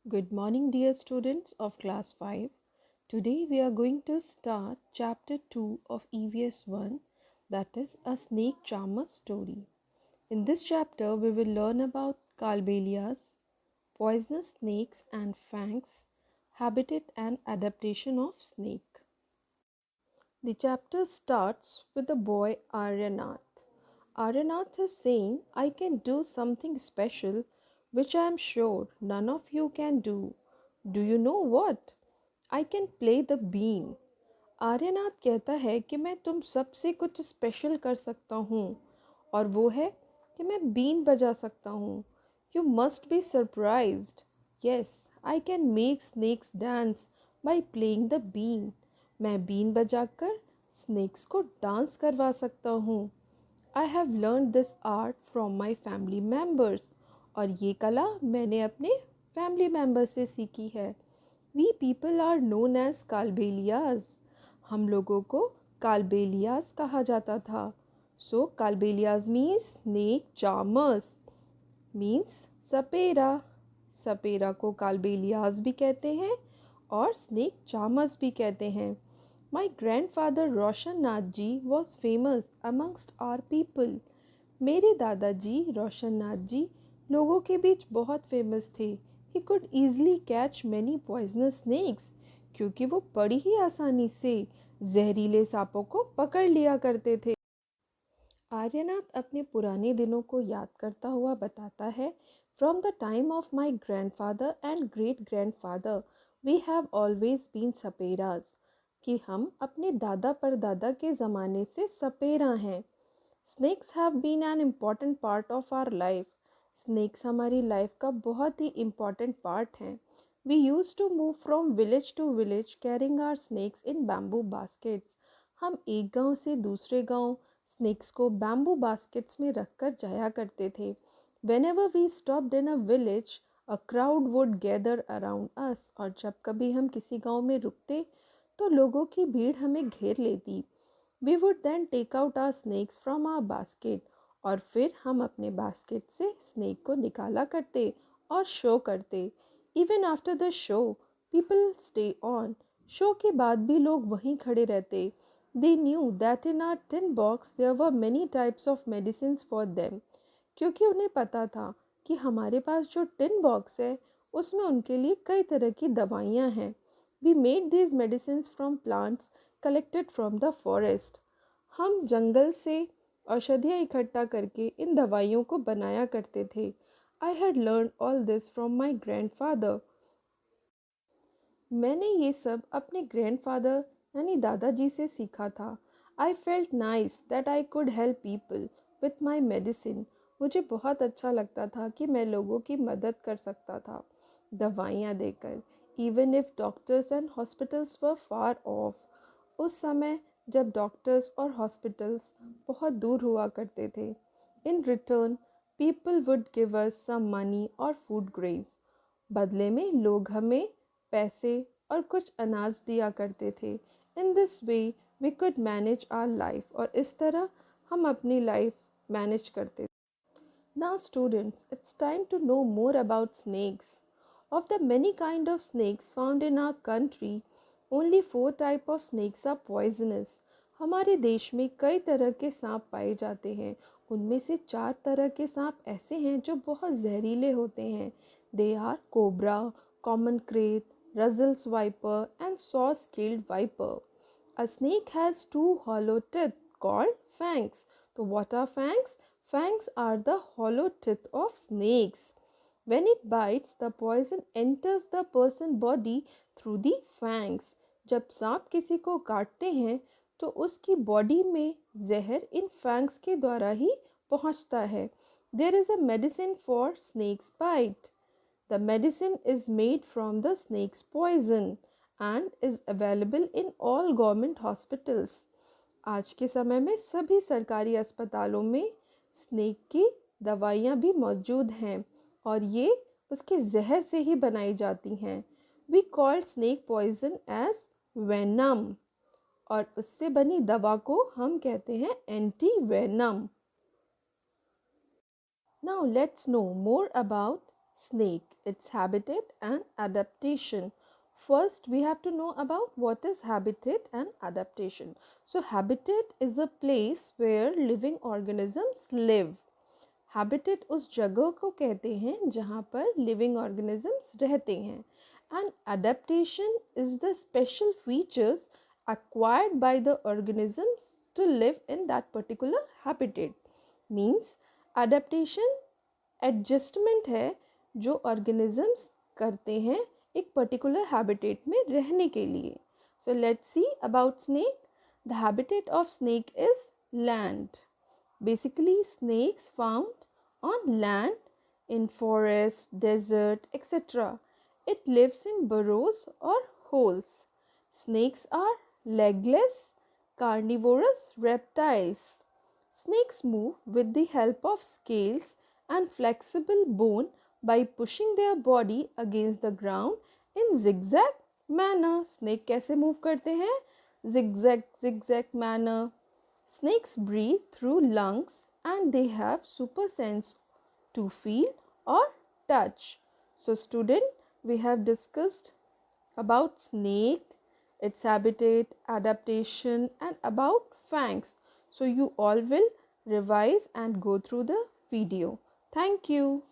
Good morning, dear students of class 5. Today we are going to start chapter 2 of EVS 1, that is a snake charmer story. In this chapter, we will learn about Calbelias, poisonous snakes and fangs, habitat and adaptation of snake. The chapter starts with the boy Aryanath. Aryanath is saying, I can do something special which I am sure none of you can do. Do you know what? I can play the bean. Aryanath कहता है कि मैं तुम सबसे कुछ special कर सकता हूँ और वो है कि मैं बीन बजा सकता हूँ. You must be surprised. Yes, I can make snakes dance by playing the been. मैं बीन बजाकर स्नेक्स को डांस करवा सकता हूँ. I have learn this art from my family members. और ये कला मैंने अपने फैमिली मेम्बर से सीखी है. We people are known as Kalbelias. हम लोगों को कालबेलियाज कहा जाता था. So Kalbelias means snake charmers, means सपेरा. सपेरा को कालबेलियाज भी कहते हैं और स्नेक चार्मर्स भी कहते हैं. My grandfather Roshan Nath ji was famous amongst our people. मेरे दादाजी रोशन नाथ जी लोगों के बीच बहुत फेमस थे. He could easily catch many poisonous snacks. क्योंकि वो बड़ी ही आसानी से जहरीले सांपों को पकड़ लिया करते थे. आर्यनाथ अपने पुराने दिनों को याद करता हुआ बताता है, from the time of my grandfather and great grandfather we have always been saperas. कि हम अपने दादा परदादा के ज़माने से सपेरा हैं. Snakes have been an important part of our life. Snakes हमारी लाइफ का बहुत ही इम्पॉर्टेंट पार्ट हैं. We use to move from village to village carrying our snakes in bamboo baskets. हम एक गांव से दूसरे गांव स्नेक्स को बैम्बू बास्केट्स में रखकर जाया करते थे. Whenever we stopped in a village, a crowd would gather around us. और जब कभी हम किसी गांव में रुकते तो लोगों की भीड़ हमें घेर लेती. We would then take out our snakes from our basket. और फिर हम अपने बास्केट से स्नेक को निकाला करते और शो करते. Even after the show, people stay on. Show के बाद भी लोग वहीं खड़े रहते. They knew that in our tin box there were many types of medicines for them. क्योंकि उन्हें पता था कि हमारे पास जो टिन बॉक्स है उसमें उनके लिए कई तरह की दवाइयाँ हैं. We made these medicine from plants collected from the forest. हम जंगल से औषधियाँ इकट्ठा करके इन दवाइयों को बनाया करते थे. I had learn all this from my grand father. मैंने ये सब अपने ग्रैंडफादर यानी दादाजी से सीखा था. I felt nice that I could help people with my medicine. मुझे बहुत अच्छा लगता था कि मैं लोगों की मदद कर सकता था दवाइयाँ देकर. Even if doctors and hospitals were far of. उस समय जब डॉक्टर्स और हॉस्पिटल्स बहुत दूर हुआ करते थे. In return people would give us some money और फूड ग्रेन्स. बदले में लोग हमें पैसे और कुछ अनाज दिया करते थे. In this way we could manage our life. और इस तरह हम अपनी लाइफ मैनेज करते थे. Now students, it's time to know more about snakes. Of the many kind of snakes found in our country, only 4 type of snakes are poisonous. हमारे देश में कई तरह के सांप पाए जाते हैं. उनमें से 4 तरह के सांप ऐसे हैं जो बहुत जहरीले होते हैं. They are cobra, common krait, Russell's viper, and saw-scaled viper. A snake has 2 hollow teeth called fangs. So what are fangs? Fangs are the hollow teeth of snakes. When it bites, the poison enters the person's body through the fangs. जब सांप किसी को काटते हैं तो उसकी body में जहर इन फैंग्स के द्वारा ही पहुंचता है. There is a medicine for snake's bite. The medicine is made from the snake's poison and is available in all government hospitals. आज के समय में सभी सरकारी अस्पतालों में स्नेक की दवाइयाँ भी मौजूद हैं और ये उसके जहर से ही बनाई जाती हैं. We call snake poison as venom. और उससे बनी दवा को हम कहते हैं anti venom. Now let's know more about snake. its habitat and adaptation. First, we have to know about what is habitat and adaptation. So, habitat is a place where living organisms live. Habitat उस जगह को कहते हैं जहाँ पर living organisms रहते हैं and adaptation is the special features acquired by the organisms to live in that particular habitat. Means adaptation adjustment है जो ऑर्गेनिजम्स करते हैं एक पर्टिकुलर हैबिटेट में रहने के लिए. So let's see about snake. The habitat of snake is land. Basically, snakes found on land, in forest, desert, etc. It lives in burrows or holes. Snakes are legless, carnivorous reptiles. Snakes move with the help of scales and flexible bone by pushing their body against the ground in zigzag manner. Snake कैसे move करते हैं? Zigzag manner. Snakes breathe through lungs and they have super sense to feel or touch. So student, we have discussed about snake, its habitat, adaptation and about fangs. So you all will revise and go through the video. Thank you.